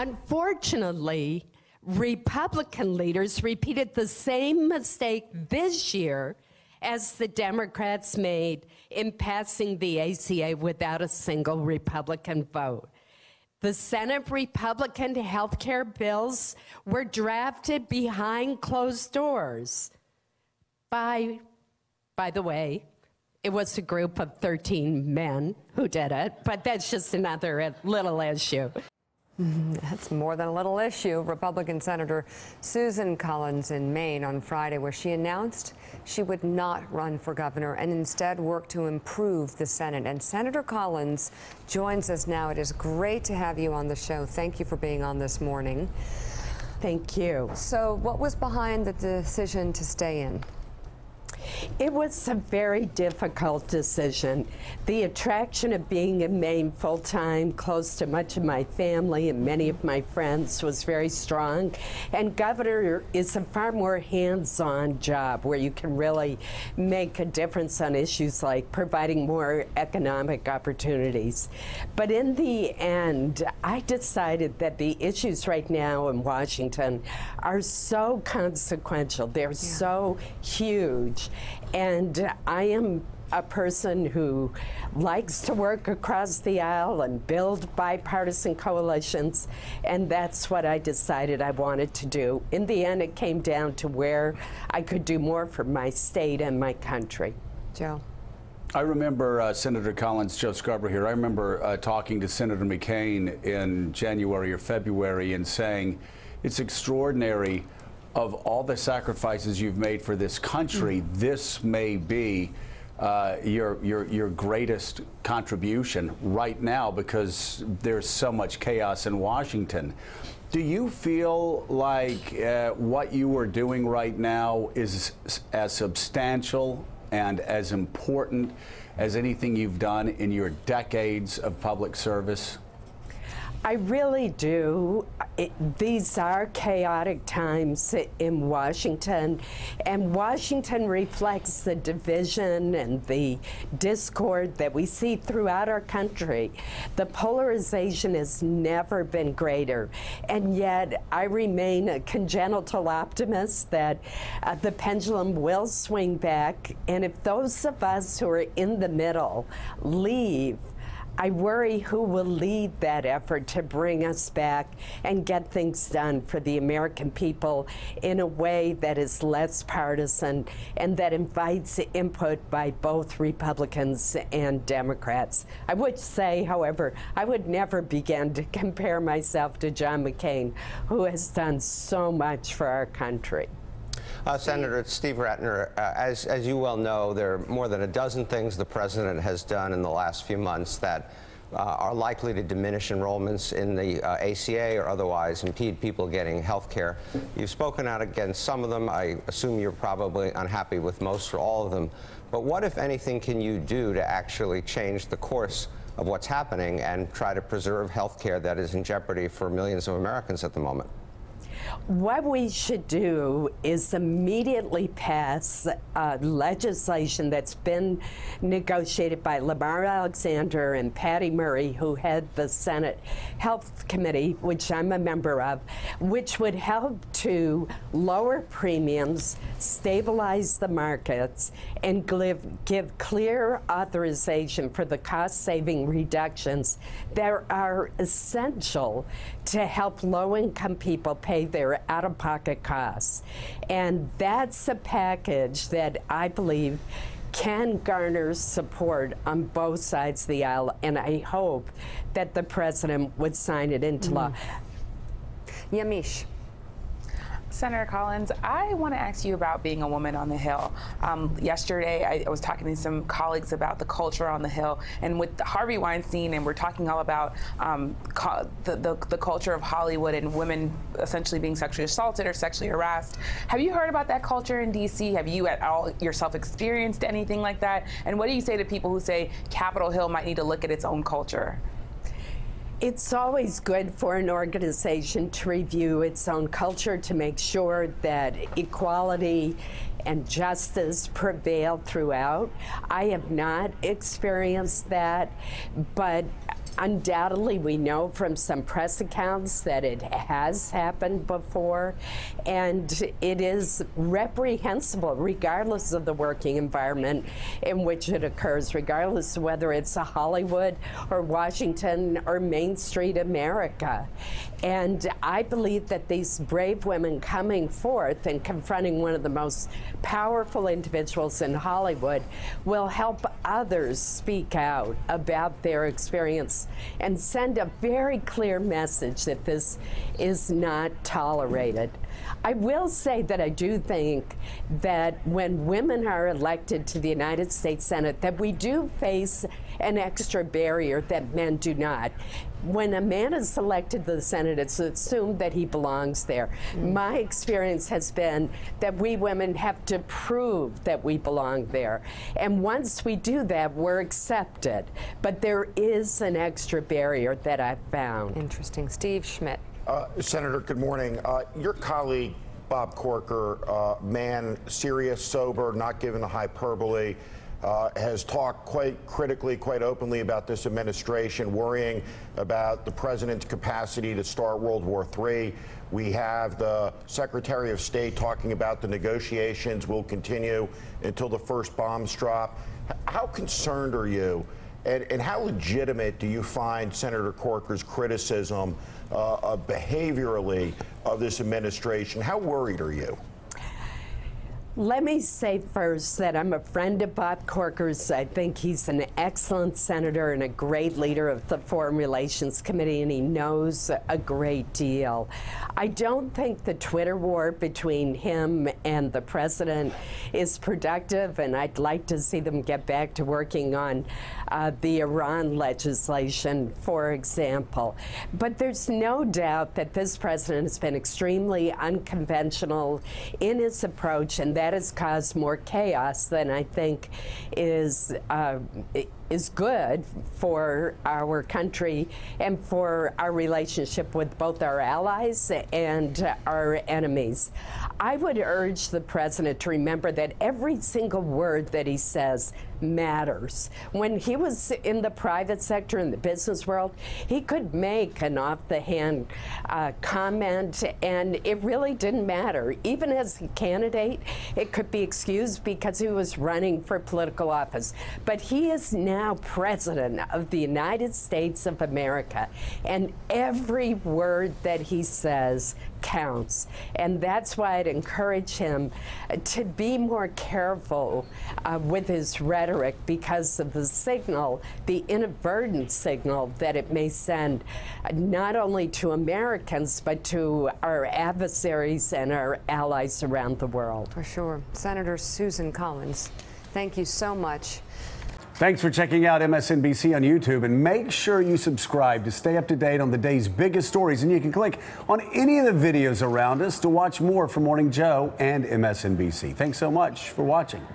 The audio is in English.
Unfortunately, Republican leaders repeated the same mistake this year as the Democrats made in passing the ACA without a single Republican vote. The Senate Republican health care bills were drafted behind closed doors by the way, it was a group of 13 men who did it, but that's just another little issue. That's more than a little issue. Republican Senator Susan Collins in Maine on Friday, where she announced she would not run for governor and instead work to improve the Senate. And Senator Collins joins us now. It is great to have you on the show. Thank you for being on this morning. Thank you. So what was behind the decision to stay in? It was a very difficult decision. The attraction of being in Maine full-time, close to much of my family and many of my friends, was very strong. And governor is a far more hands-on job where you can really make a difference on issues like providing more economic opportunities. But in the end, I decided that the issues right now in Washington are so consequential. They're so huge. And I am a person who likes to work across the aisle and build bipartisan coalitions, and that's what I decided I wanted to do. In the end, it came down to where I could do more for my state and my country. Joe. I remember Senator Collins, Joe Scarborough here. I remember talking to Senator McCain in January or February and saying, it's extraordinary, of all the sacrifices you've made for this country, this may be your greatest contribution right now because there's so much chaos in Washington. Do you feel like what you are doing right now is as substantial and as important as anything you've done in your decades of public service? I really do. These are chaotic times in Washington, and Washington reflects the division and the discord that we see throughout our country. The polarization has never been greater, and yet I remain a congenital optimist that the pendulum will swing back, and if those of us who are in the middle leave, I worry who will lead that effort to bring us back and get things done for the American people in a way that is less partisan and that invites input by both Republicans and Democrats. I would say, however, I would never begin to compare myself to John McCain, who has done so much for our country. Senator Steve Rattner, as you well know, there are more than a dozen things the president has done in the last few months that are likely to diminish enrollments in the ACA or otherwise impede people getting health care. You've spoken out against some of them. I assume you're probably unhappy with most or all of them. But what, if anything, can you do to actually change the course of what's happening and try to preserve health care that is in jeopardy for millions of Americans at the moment? What we should do is immediately pass legislation that's been negotiated by Lamar Alexander and Patty Murray, who head the Senate Health Committee, which I'm a member of, which would help to lower premiums, stabilize the markets, and give clear authorization for the cost-saving reductions that are essential to help low-income people pay their out-of-pocket costs. And that's a package that I believe can garner support on both sides of the aisle, and I hope that the president would sign it into law. Yamiche. Senator Collins, I want to ask you about being a woman on the Hill. Yesterday, I was talking to some colleagues about the culture on the Hill, and with Harvey Weinstein, and we're talking all about the culture of Hollywood and women essentially being sexually assaulted or sexually harassed. Have you heard about that culture in D.C.? Have you at all yourself experienced anything like that? And what do you say to people who say Capitol Hill might need to look at its own culture? It's always good for an organization to review its own culture to make sure that equality and justice prevail throughout. I have not experienced that, but undoubtedly, we know from some press accounts that it has happened before, and it is reprehensible regardless of the working environment in which it occurs, regardless of whether it's a Hollywood or Washington or Main Street America. And I believe that these brave women coming forth and confronting one of the most powerful individuals in Hollywood will help others speak out about their experience and send a very clear message that this is not tolerated. I will say that I do think that when women are elected to the United States Senate, that we do face an extra barrier that men do not. When a man is elected to the Senate, it's assumed that he belongs there. My experience has been that we women have to prove that we belong there. And once we do that, we're accepted. But there is an extra barrier that I've found. Interesting. Steve Schmidt. Senator, good morning. Your colleague, Bob Corker, man, serious, sober, not given a hyperbole, has talked quite critically, quite openly about this administration, worrying about the president's capacity to start World War III. We have the Secretary of State talking about the negotiations will continue until the first bombs drop. How concerned are you, and how legitimate do you find Senator Corker's criticism behaviorally of this administration? How worried are you? Let me say first that I'm a friend of Bob Corker's. I think he's an excellent senator and a great leader of the Foreign Relations Committee, and he knows a great deal. I don't think the Twitter war between him and the president is productive, and I'd like to see them get back to working on the Iran legislation, for example. But there's no doubt that this president has been extremely unconventional in his approach, and that has caused more chaos than I think is good for our country and for our relationship with both our allies and our enemies. I would urge the president to remember that every single word that he says matters. When he was in the private sector, in the business world, he could make an off-the-hand comment, and it really didn't matter. Even as a candidate, it could be excused because he was running for political office. But he is now president of the United States of America, and every word that he says counts. And that's why I'd encourage him to be more careful with his rhetoric, because of the signal, the inadvertent signal that it may send not only to Americans but to our adversaries and our allies around the world. For sure. Senator Susan Collins, thank you so much. Thanks for checking out MSNBC on YouTube, and make sure you subscribe to stay up to date on the day's biggest stories. And you can click on any of the videos around us to watch more from Morning Joe and MSNBC. Thanks so much for watching.